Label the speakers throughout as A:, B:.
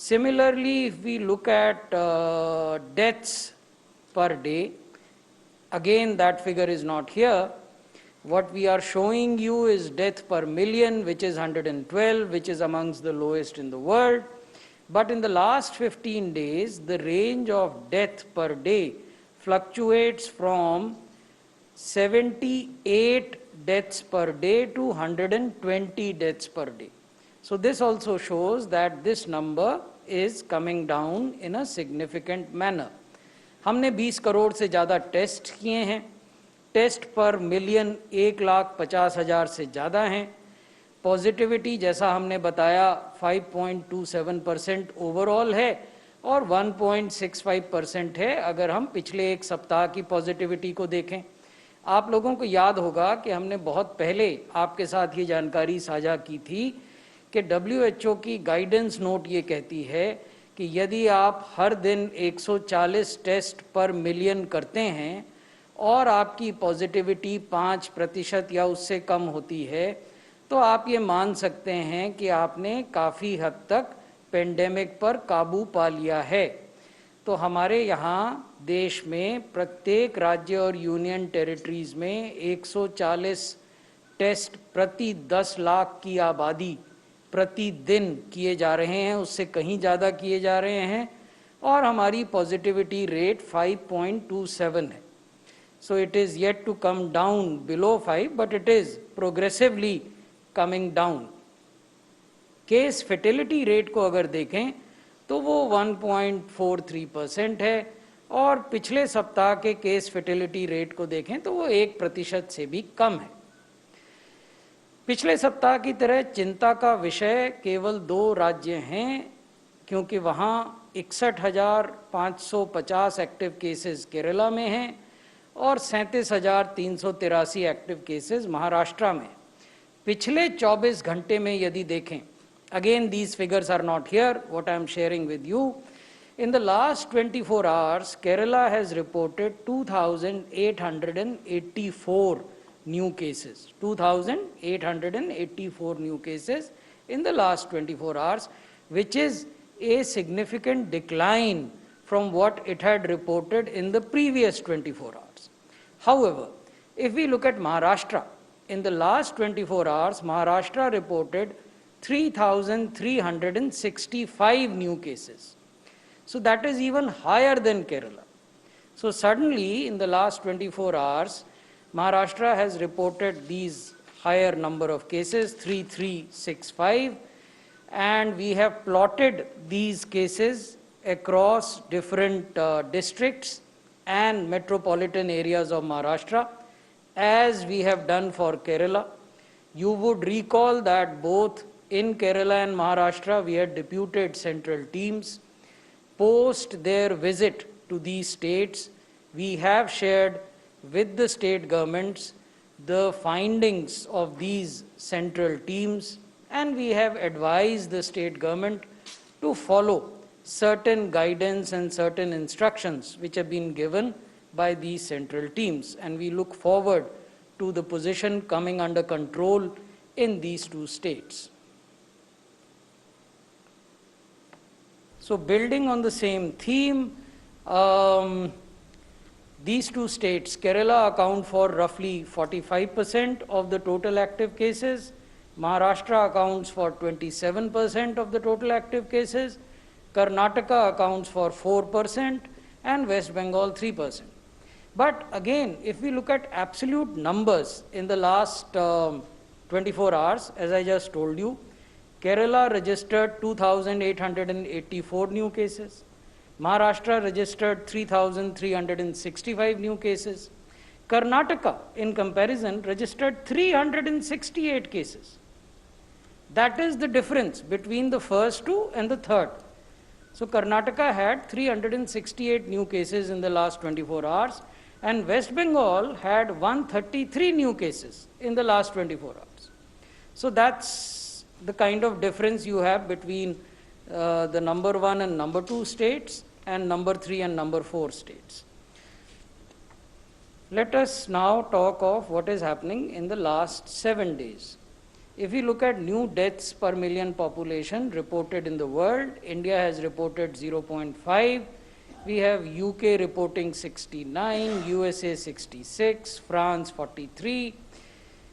A: Similarly, if we look at deaths per day, again that figure is not here. What we are showing you is death per million, which is 112, which is amongst the lowest in the world. But in the last 15 days, the range of death per day fluctuates from 78 deaths per day to 120 deaths per day. So this also shows that this number is coming down in a significant manner. हमने 20 करोड़ से ज़्यादा test किए हैं. Test पर million 1,50,000 से ज़्यादा हैं. Positivity जैसा हमने बताया 5.27% ओवरऑल है और 1.65% है अगर हम पिछले एक सप्ताह की पॉजिटिविटी को देखें. आप लोगों को याद होगा कि हमने बहुत पहले आपके साथ ये जानकारी साझा की थी कि WHO की गाइडेंस नोट ये कहती है कि यदि आप हर दिन 140 टेस्ट पर मिलियन करते हैं और आपकी पॉजिटिविटी 5% या उससे कम होती है तो आप ये मान सकते हैं कि आपने काफ़ी हद तक पेंडेमिक पर काबू पा लिया है. तो हमारे यहाँ देश में प्रत्येक राज्य और यूनियन टेरिटरीज़ में 140 टेस्ट प्रति 10 लाख की आबादी प्रतिदिन किए जा रहे हैं, उससे कहीं ज़्यादा किए जा रहे हैं और हमारी पॉजिटिविटी रेट 5.27 है. So it is yet to come down below 5, but it is progressively coming down. Case fertility rate को अगर देखें तो वो 1.43% है और पिछले सप्ताह के केस फर्टिलिटी रेट को देखें तो वो 1% से भी कम है. पिछले सप्ताह की तरह चिंता का विषय केवल 2 राज्य हैं क्योंकि वहाँ 61,550 एक्टिव केसेस केरला में हैं और 37,383 एक्टिव केसेस महाराष्ट्र में. पिछले 24 घंटे में यदि देखें, again these figures are not here, what I am sharing with you. In the last 24 hours, Kerala has reported 2,884 new cases. 2,884 new cases in the last 24 hours, which is a significant decline from what it had reported in the previous 24 hours. However, if we look at Maharashtra, in the last 24 hours, Maharashtra reported 3,365 new cases. So that is even higher than Kerala. So suddenly, in the last 24 hours, Maharashtra has reported these higher number of cases, 3,365, and we have plotted these cases across different districts and metropolitan areas of Maharashtra, as we have done for Kerala. You would recall that both in Kerala and Maharashtra, we had deputed central teams. Post their visit to these states, we have shared with the state governments the findings of these central teams, and we have advised the state government to follow certain guidance and certain instructions which have been given by these central teams, and we look forward to the position coming under control in these 2 states. So building on the same theme, these 2 states, Kerala account for roughly 45% of the total active cases, Maharashtra accounts for 27% of the total active cases, Karnataka accounts for 4%, and West Bengal 3%. But again, if we look at absolute numbers in the last 24 hours, as I just told you, Kerala registered 2,884 new cases. Maharashtra registered 3,365 new cases. Karnataka, in comparison, registered 368 cases. That is the difference between the first 2 and the third. So Karnataka had 368 new cases in the last 24 hours, and West Bengal had 133 new cases in the last 24 hours. So that's the kind of difference you have between the number 1 and number 2 states and number 3 and number 4 states. Let us now talk of what is happening in the last 7 days. If we look at new deaths per million population reported in the world, India has reported 0.5. We have UK reporting 69, USA 66, France 43.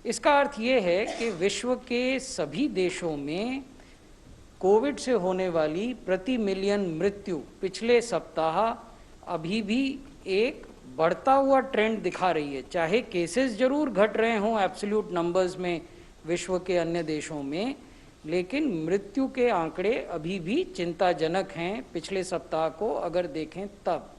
A: इसका अर्थ ये है कि विश्व के सभी देशों में Covid से होने वाली प्रति मिलियन मृत्यु पिछले सप्ताह अभी भी एक बढ़ता हुआ ट्रेंड दिखा रही है। चाहे केसेस जरूर घट रहे हों एब्सोल्यूट नंबर्स में विश्व के अन्य देशों में, लेकिन मृत्यु के आंकड़े अभी भी चिंताजनक हैं पिछले सप्ताह को अगर देखें तब।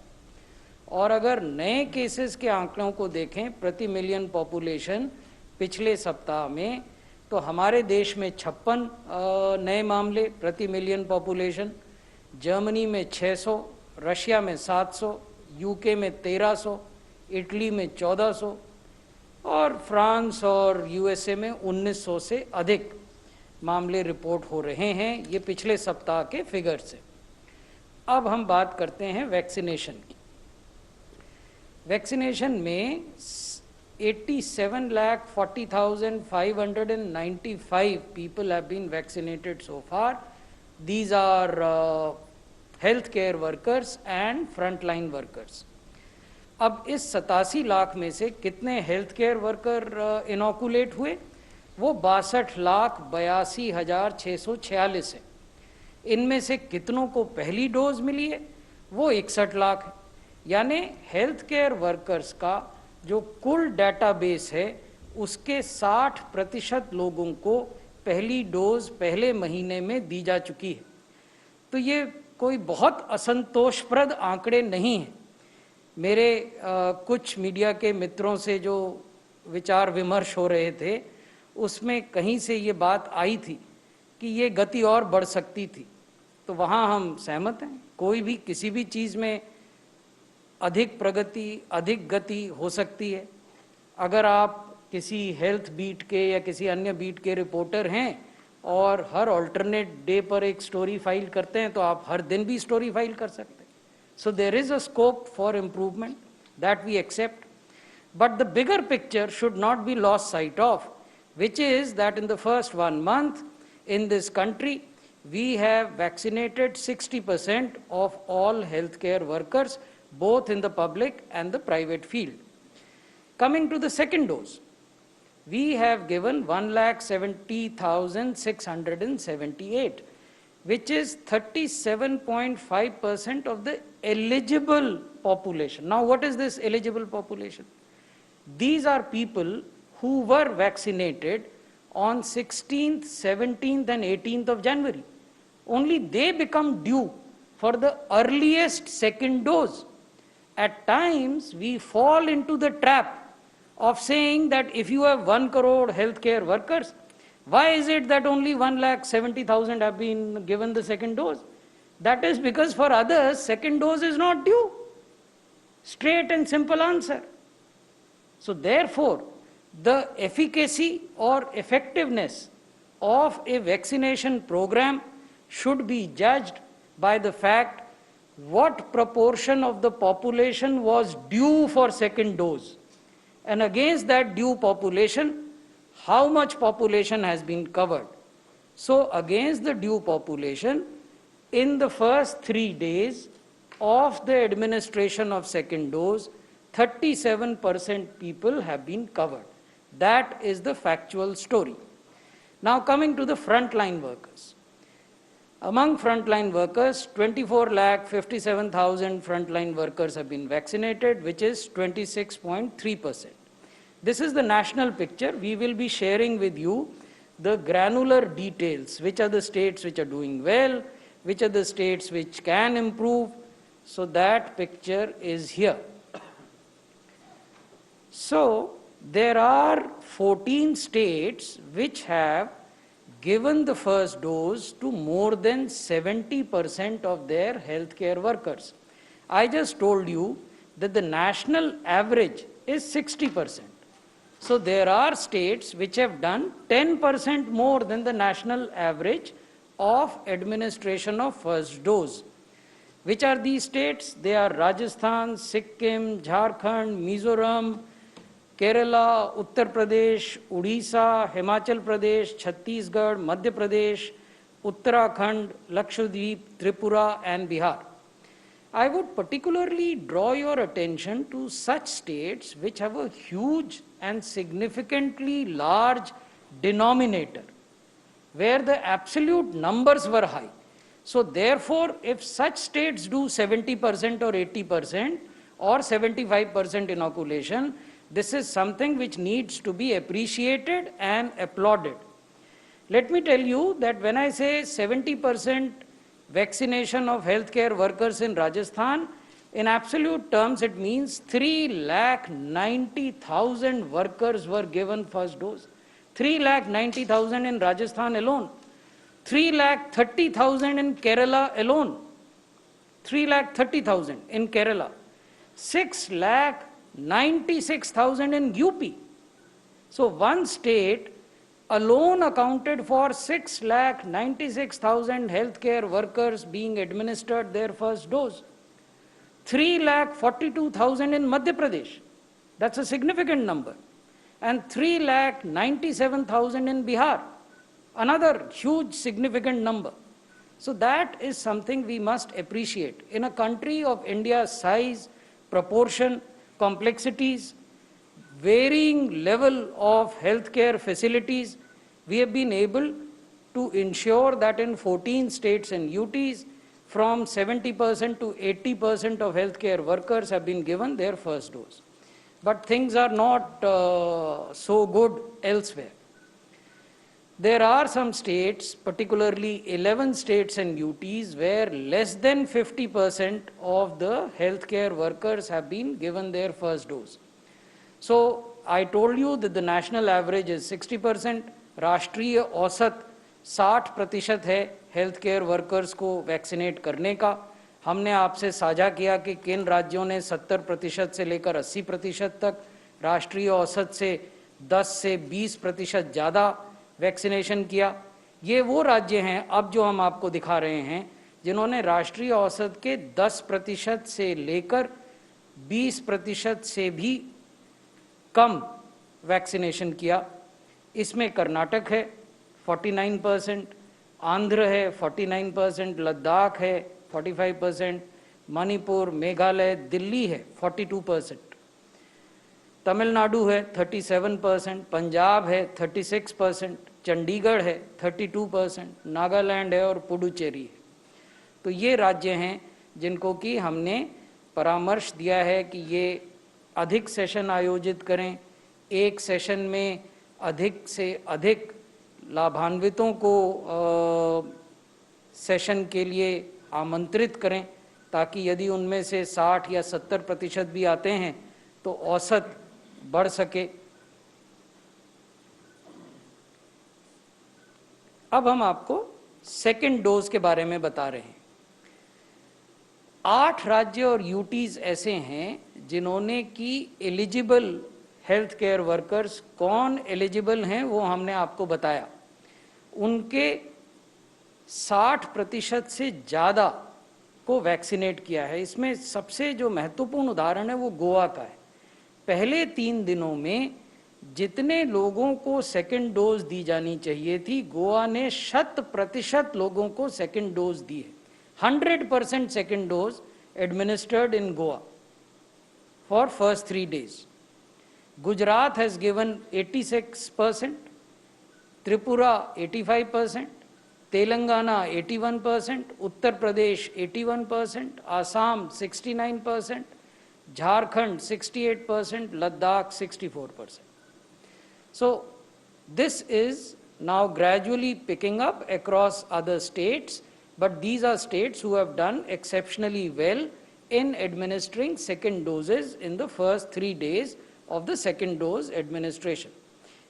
A: और अगर नए केसेस के आंकड़ों को देखें प्रति मिलियन पॉपुलेशन पिछले सप्ताह में, तो हमारे देश में 56 नए मामले प्रति मिलियन पॉपुलेशन, जर्मनी में 600, रशिया में 700, यूके में 1300, इटली में 1400 और फ्रांस और यूएसए में 1900 से अधिक मामले रिपोर्ट हो रहे हैं। ये पिछले सप्ताह के फिगर से। अब हम बात करते हैं वैक्सीनेशन की। वैक्सीनेशन में 87,40,595 people have been vaccinated so far. These are healthcare workers and frontline workers. अब इस 87 लाख में से कितने हेल्थ केयर वर्कर इनोकुलेट हुए? वो 62,82,646 है। इनमें से कितनों को पहली डोज मिली है? वो 61 लाख है। यानी हेल्थ केयर वर्कर्स का जो कुल डाटाबेस है उसके 60% लोगों को पहली डोज पहले महीने में दी जा चुकी है। तो ये कोई बहुत असंतोषप्रद आंकड़े नहीं हैं। मेरे कुछ मीडिया के मित्रों से जो विचार विमर्श हो रहे थे उसमें कहीं से ये बात आई थी कि ये गति और बढ़ सकती थी, तो वहाँ हम सहमत हैं। कोई भी किसी भी चीज़ में अधिक प्रगति, अधिक गति हो सकती है। अगर आप किसी हेल्थ बीट के या किसी अन्य बीट के रिपोर्टर हैं और हर ऑल्टरनेट डे पर एक स्टोरी फाइल करते हैं, तो आप हर दिन भी स्टोरी फाइल कर सकते हैं। So there is a scope for improvement that we accept, but the bigger picture should not be lost sight of, which is that in the first 1 month in this country, we have vaccinated 60% of all healthcare workers, both in the public and the private field. Coming to the second dose, we have given 1,70,678, which is 37.5% of the eligible population. Now, what is this eligible population? These are people who were vaccinated on 16th, 17th and 18th of January. Only they become due for the earliest second dose. At times, we fall into the trap of saying that if you have 1 crore healthcare workers, why is it that only 1,70,000 have been given the second dose? That is because for others, second dose is not due. Straight and simple answer. So therefore, the efficacy or effectiveness of a vaccination program should be judged by the fact what proportion of the population was due for second dose. And against that due population, how much population has been covered. So against the due population, in the first 3 days of the administration of second dose, 37% people have been covered. That is the factual story. Now coming to the frontline workers. Among frontline workers, 24,57,000 frontline workers have been vaccinated, which is 26.3%. This is the national picture. We will be sharing with you the granular details, which are the states which are doing well, which are the states which can improve. So that picture is here. So there are 14 states which have given the first dose to more than 70% of their healthcare workers. I just told you that the national average is 60%. So there are states which have done 10% more than the national average of administration of first dose. Which are these states? They are Rajasthan, Sikkim, Jharkhand, Mizoram, Kerala, Uttar Pradesh, Odisha, Himachal Pradesh, Chhattisgarh, Madhya Pradesh, Uttarakhand, Lakshadweep, Tripura and Bihar. I would particularly draw your attention to such states which have a huge and significantly large denominator, where the absolute numbers were high. So therefore, if such states do 70% or 80% or 75% inoculation, this is something which needs to be appreciated and applauded. Let me tell you that when I say 70% vaccination of healthcare workers in Rajasthan, in absolute terms, it means 3,90,000 workers were given first dose. 3,90,000 in Rajasthan alone. 3,30,000 in Kerala alone. 3,30,000 in Kerala. 6,96,000 in UP. So one state alone accounted for 6,96,000 healthcare workers being administered their first dose. 3,42,000 in Madhya Pradesh. That's a significant number. And 3,97,000 in Bihar. Another huge significant number. So that is something we must appreciate. In a country of India's size, proportion, complexities, varying level of healthcare facilities, we have been able to ensure that in 14 states and UTs, from 70% to 80% of healthcare workers have been given their first dose. But things are not so good elsewhere. There are some states, particularly 11 states and UTs, where less than 50% of the healthcare workers have been given their first dose. So I told you that the national average is 60%, राष्ट्रीय औसत 60% है health care workers को vaccinate करने का. हमने आपसे साझा किया कि किन राज्यों ने 70% से लेकर 80% तक, राष्ट्रीय औसत से 10 से 20% ज़्यादा वैक्सीनेशन किया. ये वो राज्य हैं अब जो हम आपको दिखा रहे हैं जिन्होंने राष्ट्रीय औसत के 10% से लेकर 20% से भी कम वैक्सीनेशन किया. इसमें कर्नाटक है 49%, आंध्र है 49%, लद्दाख है 45%, मणिपुर, मेघालय, दिल्ली है 42%, तमिलनाडु है 37%, पंजाब है 36%, चंडीगढ़ है 32%, नागालैंड है और पुडुचेरी है. तो ये राज्य हैं जिनको कि हमने परामर्श दिया है कि ये अधिक सेशन आयोजित करें, एक सेशन में अधिक से अधिक लाभान्वितों को सेशन के लिए आमंत्रित करें, ताकि यदि उनमें से 60 या 70% भी आते हैं तो औसत बढ़ सके. अब हम आपको सेकेंड डोज के बारे में बता रहे हैं. 8 राज्य और यूटीज ऐसे हैं जिन्होंने की एलिजिबल हेल्थ केयर वर्कर्स कौन एलिजिबल हैं वो हमने आपको बताया. उनके 60% से ज़्यादा को वैक्सीनेट किया है. इसमें सबसे जो महत्वपूर्ण उदाहरण है वो गोवा का है. पहले 3 दिनों में जितने लोगों को सेकेंड डोज दी जानी चाहिए थी, गोवा ने 100% लोगों को सेकेंड डोज दी है. 100% second dose administered in Goa for first 3 days. Gujarat has given 86%, Tripura 85%, Telangana 81%, Uttar Pradesh 81%, Assam 69%, Jharkhand 68%, Ladakh 64%. So this is now gradually picking up across other states, but these are states who have done exceptionally well in administering second doses in the first 3 days of the second dose administration.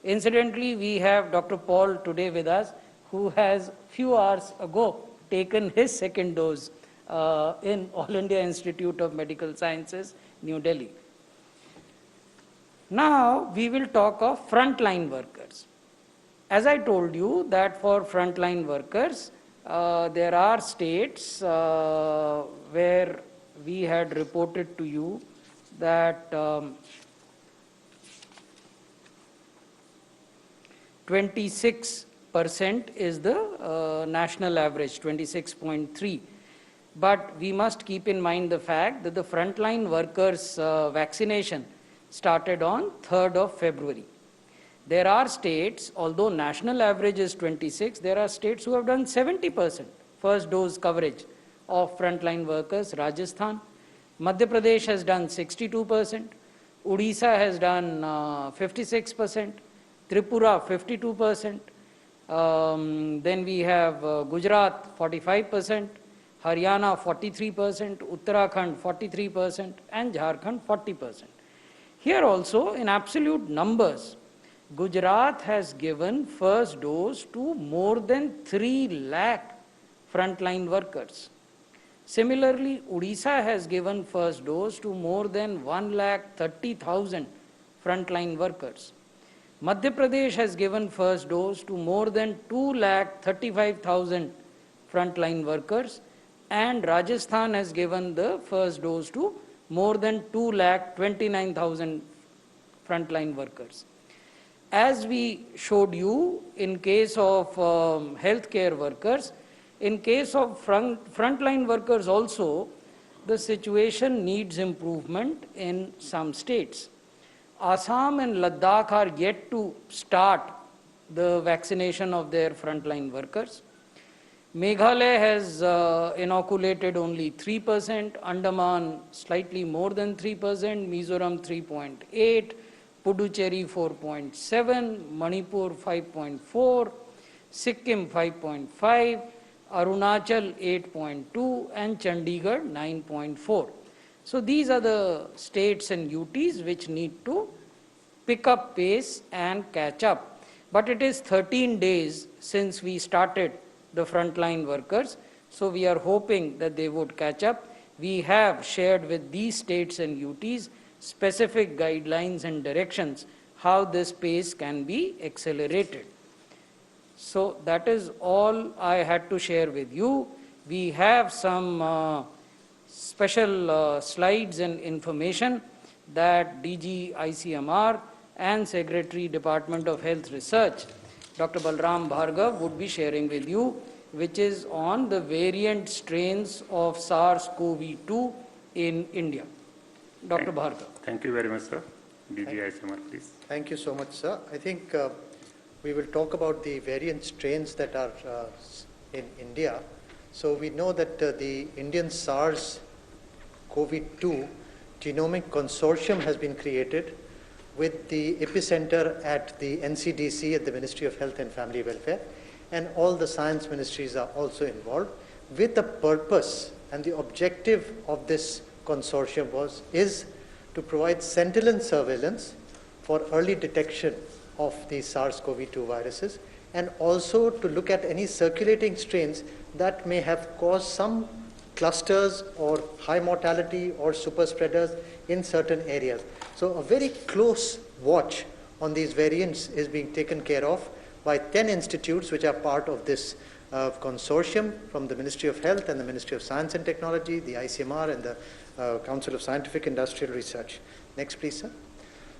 A: Incidentally, we have Dr. Paul today with us, who has few hours ago taken his second dose in All India Institute of Medical Sciences, New Delhi. Now we will talk of frontline workers. As I told you that for frontline workers, there are states where we had reported to you that 26% is the national average, 26.3. But we must keep in mind the fact that the frontline workers' vaccination started on 3rd of February. There are states, although national average is 26, there are states who have done 70% first dose coverage of frontline workers. Rajasthan, Madhya Pradesh has done 62%, Odisha has done 56%, Tripura 52%, then we have Gujarat 45%, Haryana 43%, Uttarakhand 43%, and Jharkhand 40%. Here also, in absolute numbers, Gujarat has given first dose to more than 3 lakh frontline workers. Similarly, Odisha has given first dose to more than 1,30,000 frontline workers. Madhya Pradesh has given first dose to more than 2,35,000 frontline workers, and Rajasthan has given the first dose to more than 2,29,000 frontline workers. As we showed you in case of healthcare workers, in case of frontline workers also, the situation needs improvement in some states. Assam and Ladakh are yet to start the vaccination of their frontline workers. Meghalaya has inoculated only 3%, Andaman slightly more than 3%, Mizoram 3.8%, Puducherry 4.7%, Manipur 5.4%, Sikkim 5.5%, Arunachal 8.2%, and Chandigarh 9.4%. So these are the states and UTs which need to pick up pace and catch up. But it is 13 days since we started the frontline workers, so we are hoping that they would catch up. We have shared with these states and UTs specific guidelines and directions how this pace can be accelerated. So that is all I had to share with you. We have some special slides and information that DG ICMR and Secretary Department of Health Research, Dr. Balram Bhargav, would be sharing with you, which is on the variant strains of SARS-CoV-2 in India. Dr. Bhargav.
B: Thank you very much, sir. DG ICMR, please.
C: Thank you so much, sir. I think we will talk about the variant strains that are in India. So we know that the Indian SARS-CoV-2 genomic consortium has been created with the epicenter at the NCDC at the Ministry of Health and Family Welfare, and all the science ministries are also involved, with the purpose and the objective of this consortium is to provide sentinel surveillance for early detection of the SARS-CoV-2 viruses, and also to look at any circulating strains that may have caused some clusters or high mortality or super spreaders in certain areas. So a very close watch on these variants is being taken care of by 10 institutes which are part of this consortium from the Ministry of Health and the Ministry of Science and Technology, the ICMR, and the Council of Scientific Industrial Research. Next, please, sir.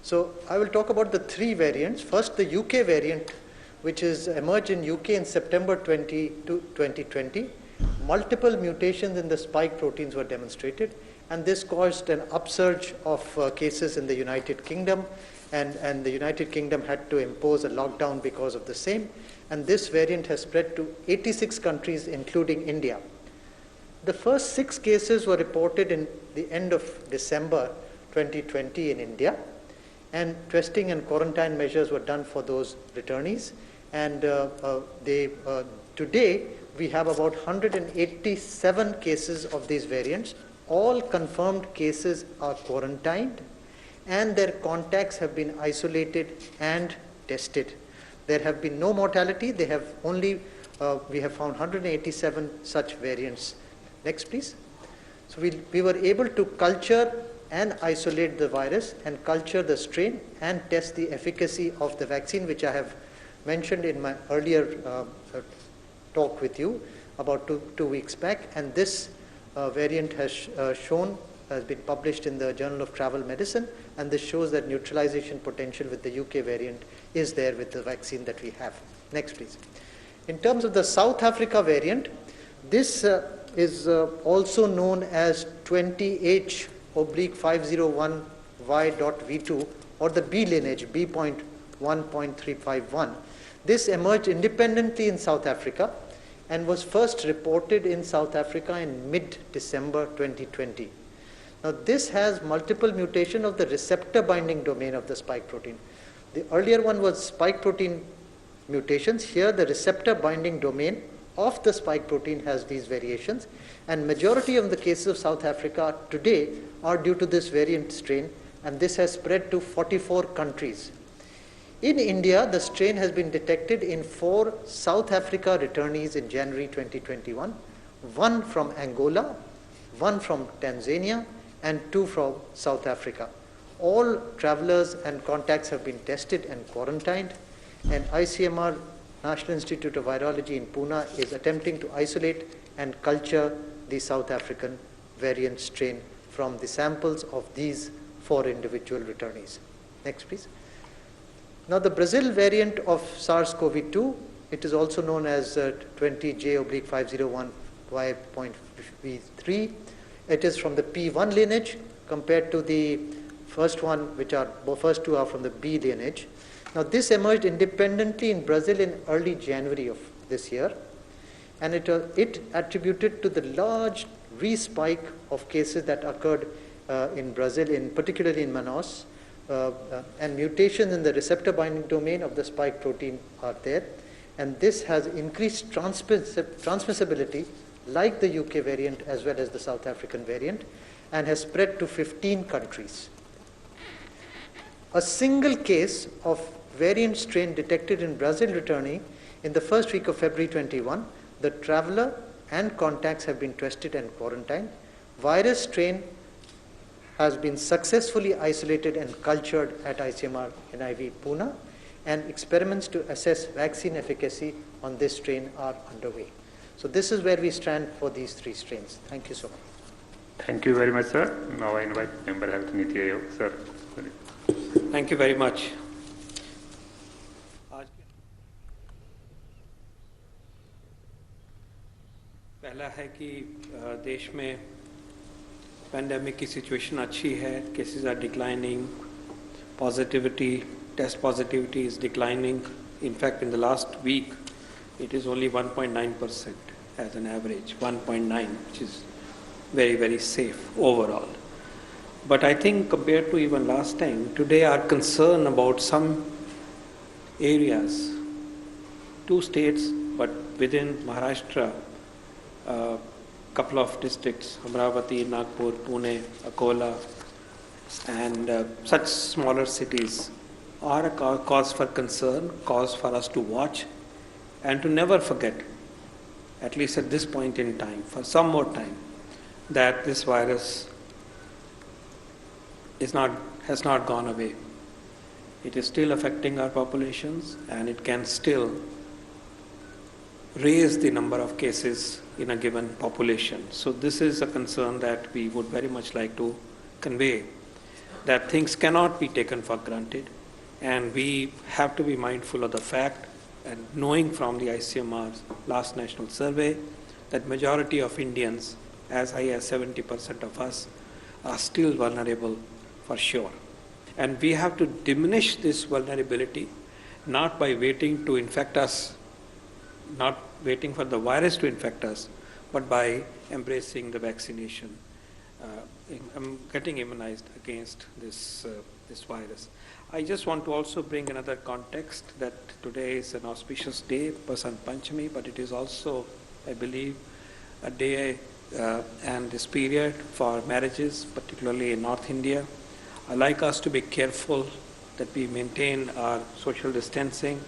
C: So I will talk about the 3 variants. First, the UK variant, which is emerged in UK in September 2020. Multiple mutations in the spike proteins were demonstrated, and this caused an upsurge of cases in the United Kingdom, and the United Kingdom had to impose a lockdown because of the same, and this variant has spread to 86 countries, including India. The first 6 cases were reported in the end of December 2020 in India, and testing and quarantine measures were done for those returnees, and today we have about 187 cases of these variants. All confirmed cases are quarantined, and their contacts have been isolated and tested. There have been no mortality. They have only, we have found 187 such variants. Next, please. So we were able to culture and isolate the virus and culture the strain and test the efficacy of the vaccine, which I have mentioned in my earlier talk with you about two weeks back. And this variant has shown has been published in the Journal of Travel Medicine, and this shows that neutralization potential with the UK variant is there with the vaccine that we have. Next, please. In terms of the South Africa variant, this is also known as 20H/501Y.V2, or the B lineage, B.1.351. This emerged independently in South Africa and was first reported in South Africa in mid-December 2020. Now, this has multiple mutation of the receptor binding domain of the spike protein. The earlier one was spike protein mutations. Here, the receptor binding domain of the spike protein has these variations, and majority of the cases of South Africa today are due to this variant strain, and this has spread to 44 countries. In India, the strain has been detected in 4 South Africa returnees in January 2021, 1 from Angola, 1 from Tanzania, and 2 from South Africa. All travelers and contacts have been tested and quarantined, and ICMR, National Institute of Virology in Pune, is attempting to isolate and culture the South African variant strain from the samples of these 4 individual returnees. Next, please. Now, the Brazil variant of SARS-CoV-2, it is also known as 20J/501Y.V3. It is from the P1 lineage compared to the first one, first 2 are from the B lineage. Now, this emerged independently in Brazil in early January of this year, and it attributed to the large respike of cases that occurred in Brazil, particularly in Manaus, and mutations in the receptor binding domain of the spike protein are there, and this has increased transmissibility like the UK variant as well as the South African variant, and has spread to 15 countries. A single case of variant strain detected in Brazil returnee in the first week of February 21. The traveler and contacts have been tested and quarantined. Virus strain has been successfully isolated and cultured at ICMR NIV Pune, and experiments to assess vaccine efficacy on this strain are underway. So this is where we stand for these 3 strains. Thank you so much.
B: Thank you very much, sir. Now I invite Member Health Niti Aayog, sir.
D: Thank you very much. पहला है कि देश में pandemic की situation अच्छी है, cases are declining, test positivity is declining. In fact, in the last week, it is only 1.9% as an average, 1.9, which is very, very safe overall. But I think compared to even last time, today our concern about some areas, 2 states, but within Maharashtra, couple of districts, Amravati, Nagpur, Pune, Akola, and such smaller cities are a cause for concern, cause for us to watch, and to never forget, at least at this point in time, for some more time, that this virus has not gone away. It is still affecting our populations, and it can still raise the number of cases in a given population. So this is a concern that we would very much like to convey, that things cannot be taken for granted, and we have to be mindful of the fact, and knowing from the ICMR's last national survey, that majority of Indians, as high as 70% of us, are still vulnerable for sure. And we have to diminish this vulnerability, not by waiting to infect us, not waiting for the virus to infect us, but by embracing the vaccination, getting immunized against this virus. I just want to also bring another context, that today is an auspicious day, Basant Panchami, but it is also, I believe, a day and this period for marriages, particularly in North India. I'd like us to be careful that we maintain our social distancing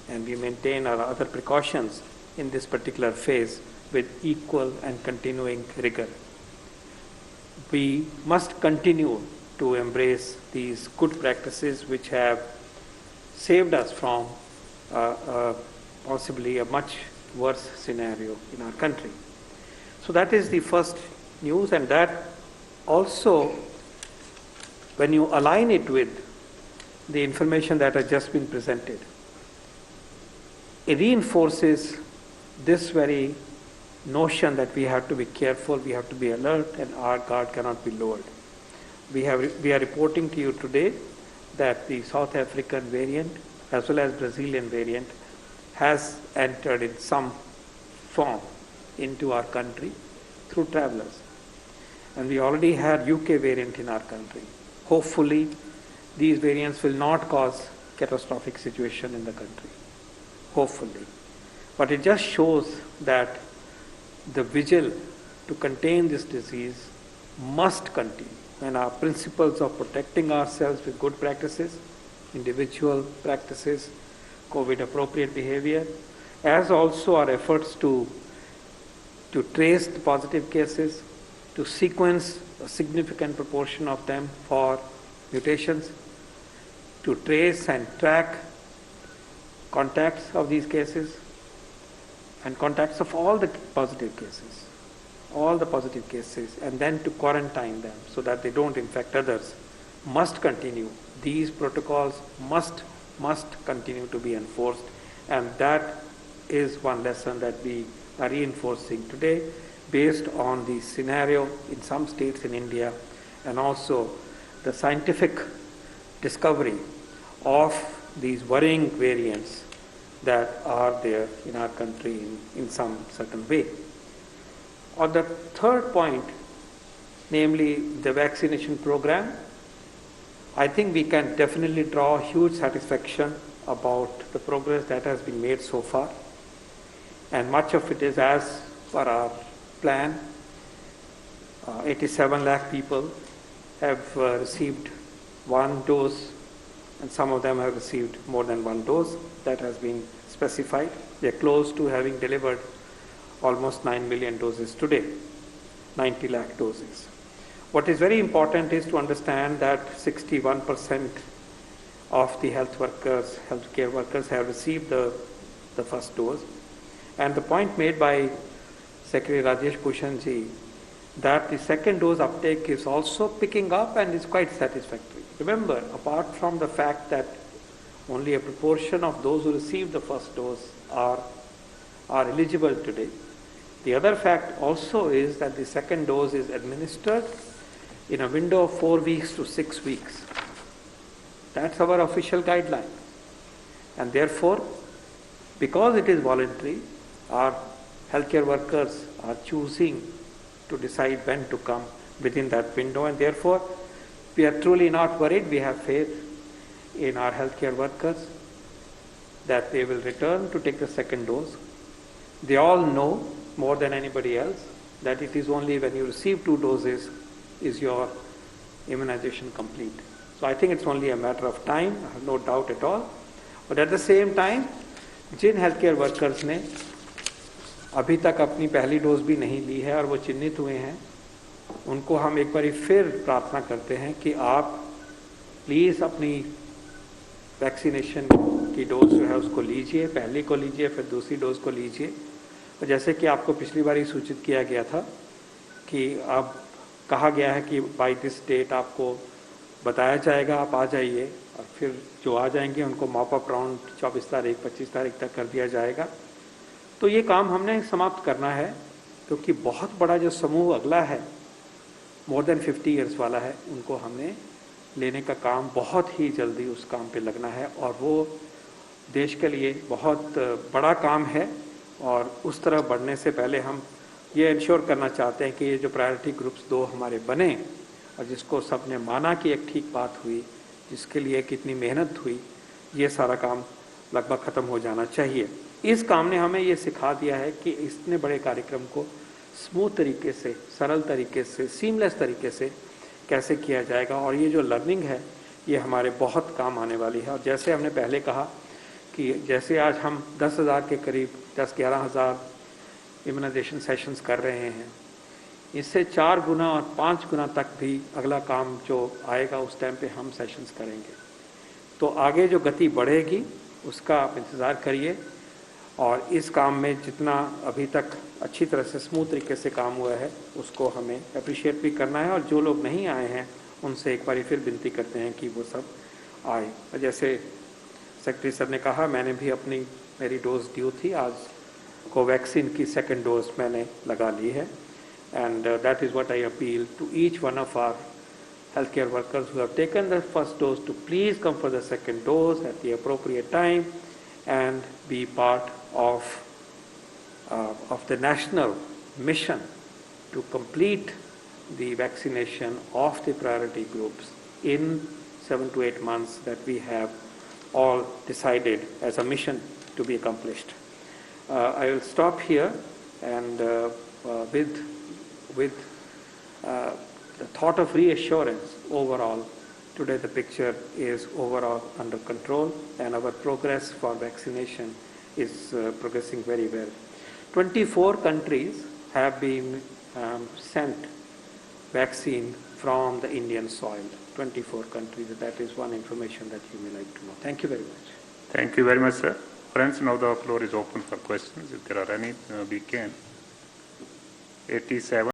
D: and we maintain our other precautions in this particular phase with equal and continuing rigor. We must continue to embrace these good practices which have saved us from possibly a much worse scenario in our country. So that is the first news, and that also, when you align it with the information that has just been presented, it reinforces this very notion that we have to be careful, we have to be alert, and our guard cannot be lowered. We are reporting to you today that the South African variant as well as Brazilian variant has entered in some form into our country through travelers. And we already had UK variant in our country. Hopefully, these variants will not cause catastrophic situation in the country. Hopefully. But it just shows that the vigil to contain this disease must continue. And our principles of protecting ourselves with good practices, individual practices, COVID appropriate behavior, as also our efforts to trace the positive cases, to sequence a significant proportion of them for mutations, to trace and track contacts of these cases and contacts of all the positive cases, and then to quarantine them so that they don't infect others, must continue. These protocols must continue to be enforced, and that is one lesson that we are reinforcing today based on the scenario in some states in India and also the scientific discovery of these worrying variants that are there in our country in some certain way. On the third point, namely the vaccination program, I think we can definitely draw huge satisfaction about the progress that has been made so far. And much of it is as per our plan. 87 lakh people have received one dose, and some of them have received more than one dose. That has been specified. They are close to having delivered almost 9 million doses today, 90 lakh doses. What is very important is to understand that 61% of the healthcare workers have received the first dose. And the point made by Secretary Rajesh Bhushan ji that the second dose uptake is also picking up and is quite satisfactory. Remember, apart from the fact that only a proportion of those who received the first dose are eligible today, the other fact also is that the second dose is administered in a window of 4 weeks to 6 weeks. That's our official guideline. And therefore, because it is voluntary, our healthcare workers are choosing to decide when to come within that window, and therefore we are truly not worried. We have faith in our healthcare workers that they will return to take the second dose. They all know more than anybody else that it is only when you receive 2 doses is your immunization complete. So I think it's only a matter of time, I have no doubt at all. But at the same time, जिन healthcare workers ने अभी तक अपनी पहली dose भी नहीं ली है और वो चिन्हित हुए हैं, उनको हम एक बार फिर प्रार्थना करते हैं कि आप प्लीज़ अपनी वैक्सीनेशन की डोज जो है उसको लीजिए, पहली को लीजिए, फिर दूसरी डोज को लीजिए। और जैसे कि आपको पिछली बार ही सूचित किया गया था कि अब कहा गया है कि बाय दिस डेट आपको बताया जाएगा, आप आ जाइए, और फिर जो आ जाएंगे उनको मॉप अप राउंड 24 तारीख 25 तारीख तक कर दिया जाएगा। तो ये काम हमने समाप्त करना है, क्योंकि बहुत बड़ा जो समूह अगला है, मोर देन 50 ईयर्स वाला है, उनको हमने लेने का काम बहुत ही जल्दी उस काम पे लगना है, और वो देश के लिए बहुत बड़ा काम है। और उस तरफ बढ़ने से पहले हम ये इंश्योर करना चाहते हैं कि ये जो प्रायोरिटी ग्रुप्स 2 हमारे बने और जिसको सबने माना कि एक ठीक बात हुई, जिसके लिए कितनी मेहनत हुई, ये सारा काम लगभग ख़त्म हो जाना चाहिए। इस काम ने हमें ये सिखा दिया है कि इतने बड़े कार्यक्रम को स्मूथ तरीके से, सरल तरीके से, सीमलेस तरीके से कैसे किया जाएगा, और ये जो लर्निंग है ये हमारे बहुत काम आने वाली है। और जैसे हमने पहले कहा कि जैसे आज हम 10,000 के करीब 10-11,000 इम्यूनाइजेशन सेशंस कर रहे हैं, इससे 4 गुना और 5 गुना तक भी अगला काम जो आएगा उस टाइम पे हम सेशंस करेंगे। तो आगे जो गति बढ़ेगी उसका आप इंतज़ार करिए। और इस काम में जितना अभी तक अच्छी तरह से स्मूथ तरीके से काम हुआ है उसको हमें अप्रिशिएट भी करना है, और जो लोग नहीं आए हैं उनसे एक बार फिर विनती करते हैं कि वो सब आए। जैसे सेक्रेटरी सर ने कहा, मैंने भी मेरी डोज ड्यू थी, आज कोवैक्सीन की सेकंड डोज मैंने लगा ली है, and that is what I appeal to each one of our healthcare workers who have taken the first dose to please come for the second dose at the appropriate time and be part of the national mission to complete the vaccination of the priority groups in 7 to 8 months that we have all decided as a mission to be accomplished. I will stop here, and with the thought of reassurance overall, today the picture is overall under control and our progress for vaccination is progressing very well. 24 countries have been sent vaccine from the Indian soil. 24 countries, that is one information that you may like to know. Thank you very much.
B: Thank you very much, sir. Friends, now the floor is open for questions. If there are any, we can. 87.